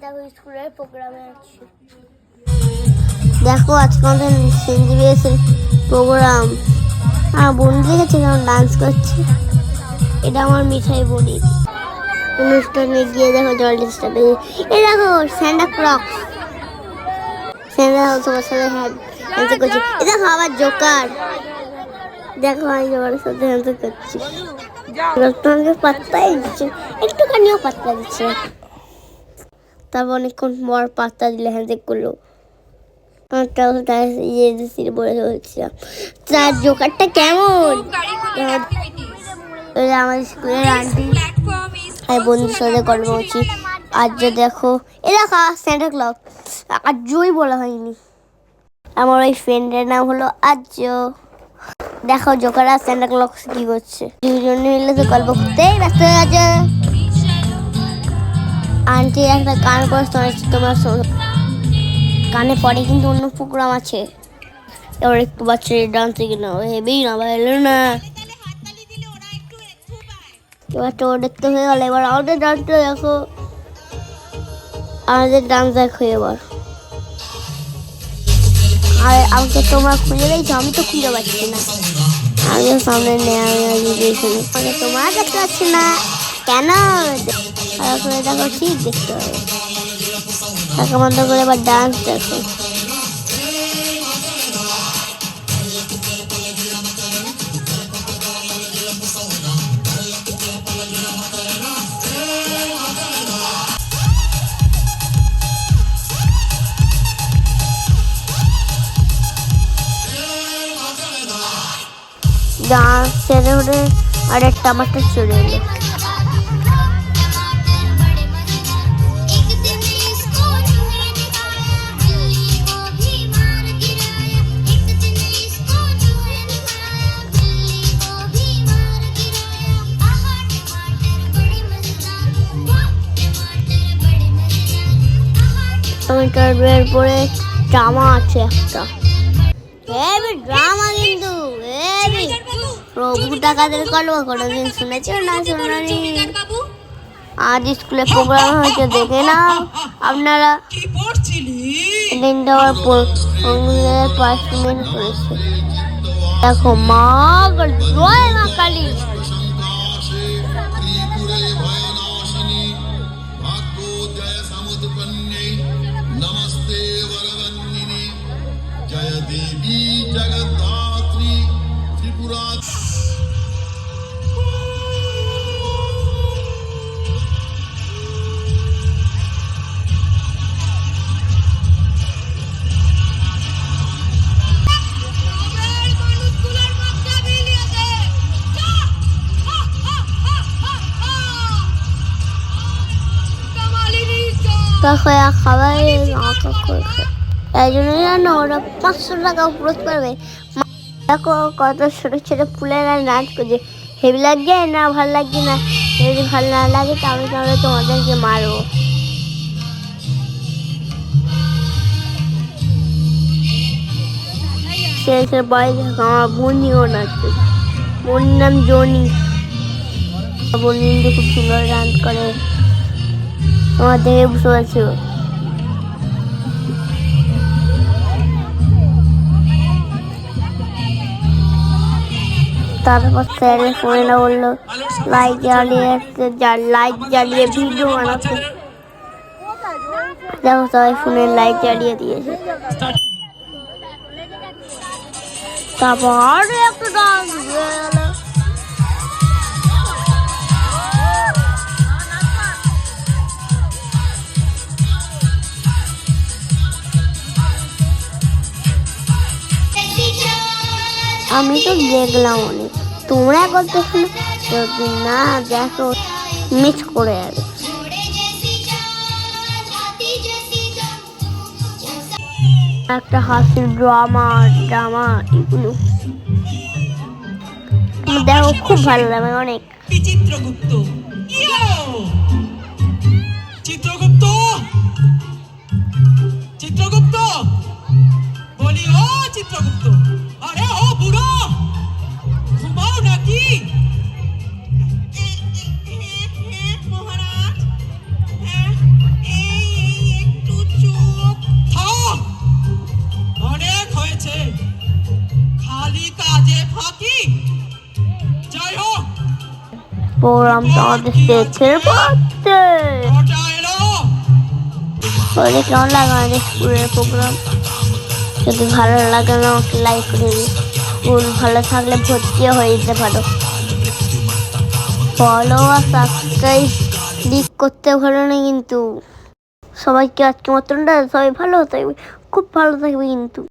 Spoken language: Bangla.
দেখো স্কুলের প্রোগ্রামে আছি। দেখো আজকে আমাদের সিনজিবিএসের প্রোগ্রাম। আমার বন্ধু দেখেছে কেমন ডান্স করছে। এটা আমার মিঠাই বড়ি। অনুষ্ঠানে গিয়ে দেখো জলের সাথে এই দেখো স্যান্টা ক্লজ। স্যান্টা সবার সাথে হ্যান্ড করছে। এই দেখো আবার জোকার। দেখো আমি জোকারের সাথে হ্যান্ড করছি। তোমাকে পাত্তাই দিচ্ছে, একটুখানিও পাত্তা দিচ্ছে। তারপর অনেকক্ষণ পর পাত্তা দিলে হ্যান্ড করলো। তার জোকারটা কেমন আমাদের স্কুলের আন্টি বন্ধুর সাথে গল্প করছি। আজ দেখো এ দেখো স্যান্টা ক্লজ, আজই বলা হয়নি। আমার ওই ফ্রেন্ডের নাম হলো আজ। দেখো জোকার আর স্যান্টা ক্লজ কি করছে, দুজনে মিলে তো গল্প করতেই ব্যস্ত হয়ে গেছে। আন্টি একটা গান করে তোমার গানে পরে কিন্তু অন্য প্রোগ্রাম আছে। এবার একটু বাচ্চাদের ডান্সে কিনা হেবি না ভালো না। এবার তো দেখতে হয়ে গেল। এবার আমাদের ডান্সটা দেখো, আমাদের ডান্স দেখো এবার। আর আমাকে তোমরা খুঁজে পেয়েছো, আমি তো খুঁজে পাচ্ছি না। আমিও সামনে নেওয়া মানে তোমরা দেখতে পাচ্ছি না কেন? দেখো ঠিক দেখতে হবে। টাকা বন্ধ করে এবার ডান্স দেখো। ডান্স ছেড়ে উঠে আর একটা আমারটা চলে এলো। বের পরে ড্রামা আছে একটা ড্রামা, কিন্তু প্রভু টাকাদের গল্প কোনোদিন শুনেছ না? শোনানি। আজ স্কুলে প্রোগ্রাম হয়েছে, দেখে নাও আপনারা। পার্সমেন্ট করেছে। দেখো মা জয় মা কালী। जय देवी जगद्धात्री त्रिपुरा। খাবার এই জন্য জানো ওরা 500 টাকা খরচ করবে। দেখো কত ছোট ছোট ফুলেরা নাচ করছে। হেভি লাগছে না? ভালো লাগছে না? যদি ভালো না লাগে তাহলে তোমাদেরকে মারবো। সে বাড়ি দেখো আমার বোনিও নাচছে। বোনির নাম জনি। বোনি কিন্তু খুব সুন্দর ডান্স করে, তোমার দেখে বুঝতে পারছো। তারপর স্যারের ফোনে না বললো লাইট জ্বালিয়ে ভিডিও বানাতে। দেখো সবাই ফোনের লাইট জ্বালিয়ে দিয়েছে। তারপর আরো একটা ডান্স হয়ে গেল। আমি তো দেখলাম অনেক, তোমরা করতেছো না? যদি না দেখো মিস করে যাবে। একটা হাসির ড্রামা এগুলো দেখো, খুব ভালো লাগে অনেক। চিত্রগুপ্ত বলি, ও চিত্রগুপ্ত, আরে ও বুড়ো, ঘুমাও নাকি? মহারাজ, এই প্রোগ্রামটা আমাদের শেষের পথে। দরজা এলো। বলে কেমন লাগে আমাদের স্কুলের প্রোগ্রাম? যদি ভালো লাগে না আমাকে লাইক করে দিই। স্কুল ভালো থাকলে ভর্তিও হয়ে যেতে পারো। ফলো আর সাবস্ক্রাইব ক্লিক করতে ভালো না কিন্তু। সবাইকে আজকে মতনটা সবাই ভালো থাকবে, খুব ভালো থাকবে কিন্তু।